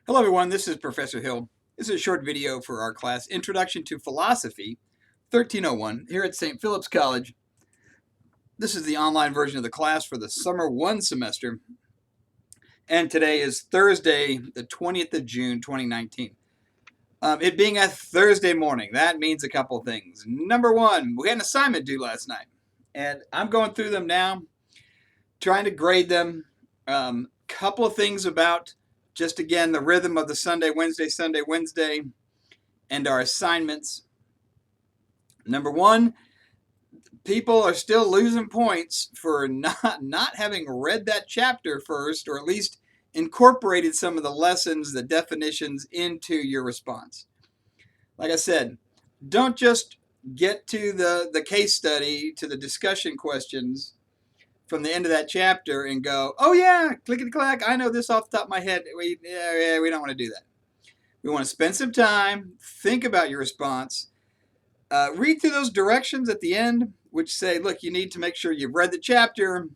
Hello everyone, this is Professor Hill. This is a short video for our class, Introduction to Philosophy, 1301, here at St. Philip's College. This is the online version of the class for the Summer 1 semester, and today is Thursday, the 20th of June, 2019. It being a Thursday morning, that means a couple things. Number one, we had an assignment due last night, and I'm going through them now, trying to grade them. Couple of things about just again the rhythm of the Sunday, Wednesday, and our assignments. Number one, people are still losing points for not having read that chapter first, or at least incorporated some of the lessons, the definitions into your response. Like I said, don't just get to the case study, to the discussion questions from the end of that chapter and go, oh yeah, clickety clack, I know this off the top of my head. We don't want to do that. We want to spend some time, think about your response, read through those directions at the end, which say, look, you need to make sure you've read the chapter,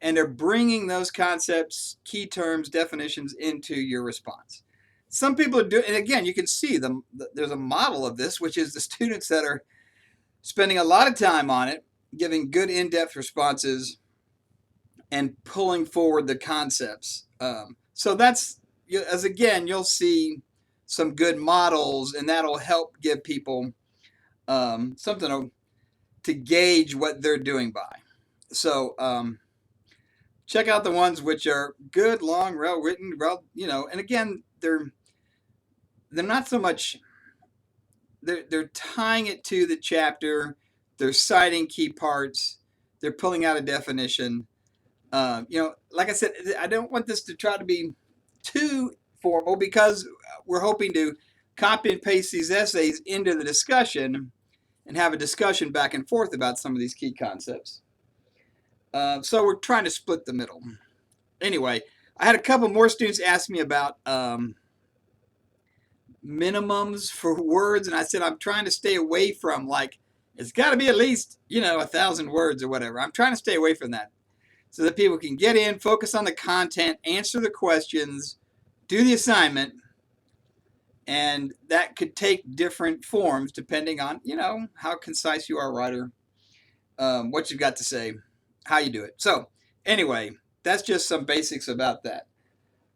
and they're bringing those concepts, key terms, definitions into your response. Some people are doing, and again, you can see there's a model of this, which is the students that are spending a lot of time on it, giving good in-depth responses, and pulling forward the concepts. So that's, as again, you'll see some good models, and that'll help give people something to gauge what they're doing by. So check out the ones which are good, long, well written, and again, they're not so much, they're tying it to the chapter, they're citing key parts, they're pulling out a definition. Like I said, I don't want this to try to be too formal, because we're hoping to copy and paste these essays into the discussion and have a discussion back and forth about some of these key concepts. So we're trying to split the middle. Anyway, I had a couple more students ask me about minimums for words, and I said I'm trying to stay away from, like, it's got to be at least 1,000 words or whatever. I'm trying to stay away from that, so that people can get in, focus on the content, answer the questions, do the assignment, and that could take different forms depending on, how concise you are, writer, what you've got to say, how you do it. So anyway, that's just some basics about that.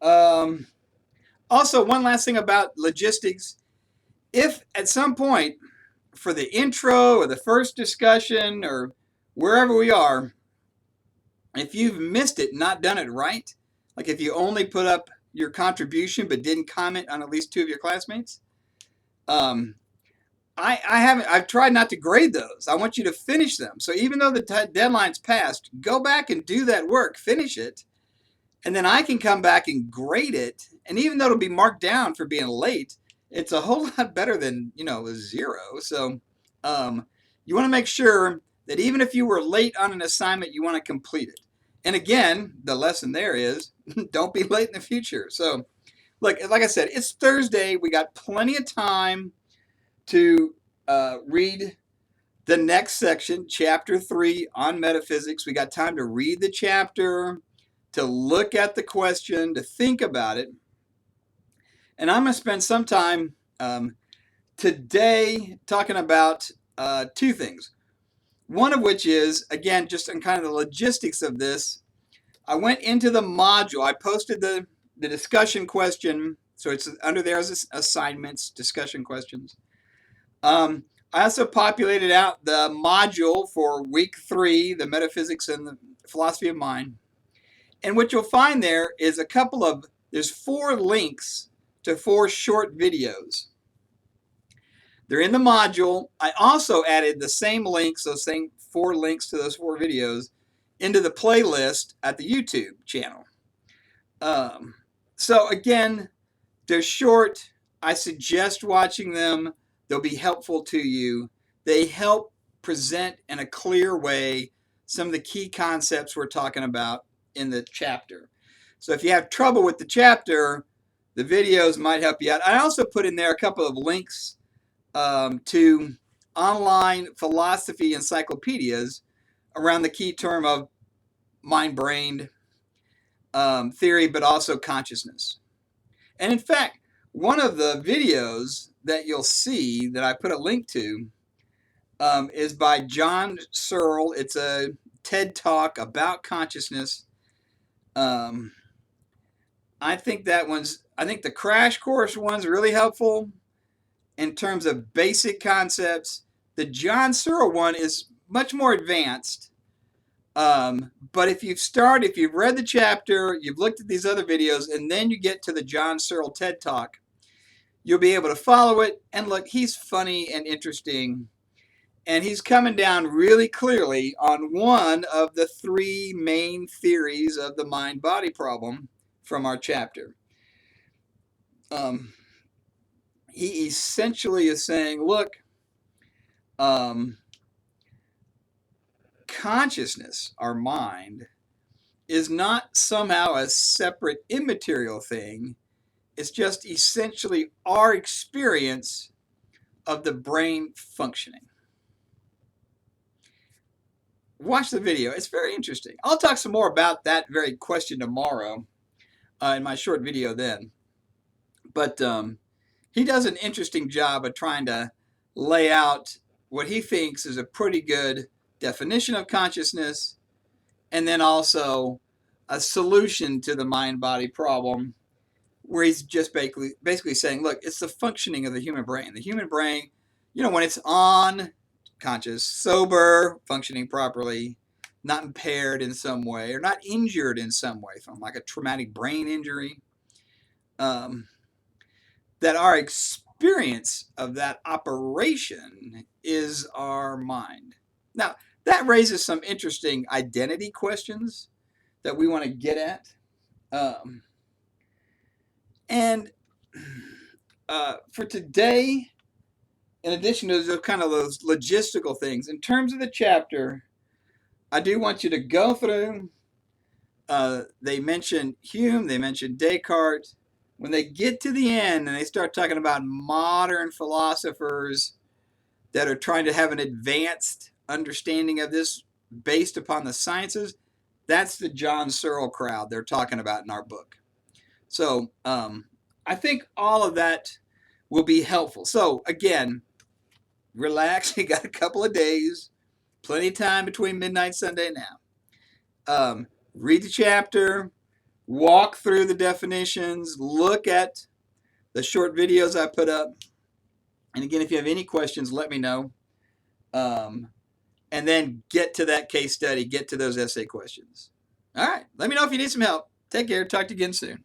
Also, one last thing about logistics. If at some point for the intro or the first discussion or wherever we are, if you've missed it, not done it right, like if you only put up your contribution but didn't comment on at least two of your classmates, I've tried not to grade those. I want you to finish them. So even though the deadline's passed, go back and do that work, finish it, and then I can come back and grade it. And even though it'll be marked down for being late, it's a whole lot better than a 0. So you want to make sure that even if you were late on an assignment, you want to complete it. And again, the lesson there is don't be late in the future. So look, like I said, it's Thursday. We got plenty of time to read the next section, chapter 3 on metaphysics. We got time to read the chapter, to look at the question, to think about it. And I'm going to spend some time today talking about two things. One of which is, again, just in kind of the logistics of this. I went into the module. I posted the discussion question. So it's under there as assignments, discussion questions. I also populated out the module for week 3, the metaphysics and the philosophy of mind. And what you'll find there is there's 4 links to 4 short videos. They're in the module. I also added the same links, those same 4 links to those 4 videos, into the playlist at the YouTube channel. So again, they're short. I suggest watching them. They'll be helpful to you. They help present in a clear way some of the key concepts we're talking about in the chapter. So if you have trouble with the chapter, the videos might help you out. I also put in there a couple of links to online philosophy encyclopedias around the key term of mind-brain theory, but also consciousness. And in fact, one of the videos that you'll see that I put a link to is by John Searle. It's a TED Talk about consciousness. I think the Crash Course one's really helpful in terms of basic concepts. The John Searle one is much more advanced. But if you've read the chapter, you've looked at these other videos, and then you get to the John Searle TED Talk, you'll be able to follow it. And look, he's funny and interesting. And he's coming down really clearly on one of the three main theories of the mind-body problem from our chapter. He essentially is saying, look, consciousness, our mind, is not somehow a separate immaterial thing. It's just essentially our experience of the brain functioning. Watch the video. It's very interesting. I'll talk some more about that very question tomorrow in my short video then. But he does an interesting job of trying to lay out what he thinks is a pretty good definition of consciousness, and then also a solution to the mind-body problem, where he's just basically saying, look, it's the functioning of the human brain. The human brain, when it's on, conscious, sober, functioning properly, not impaired in some way, or not injured in some way from like a traumatic brain injury, that our experience of that operation is our mind. Now, that raises some interesting identity questions that we want to get at. For today, in addition to those logistical things, in terms of the chapter, I do want you to go through. They mention Hume, they mention Descartes. When they get to the end and they start talking about modern philosophers that are trying to have an advanced understanding of this based upon the sciences, that's the John Searle crowd they're talking about in our book. So I think all of that will be helpful. So again, relax. You got a couple of days, plenty of time between midnight Sunday and now. Read the chapter, walk through the definitions, look at the short videos I put up. And again, if you have any questions, let me know. And then get to that case study, get to those essay questions. All right. Let me know if you need some help. Take care. Talk to you again soon.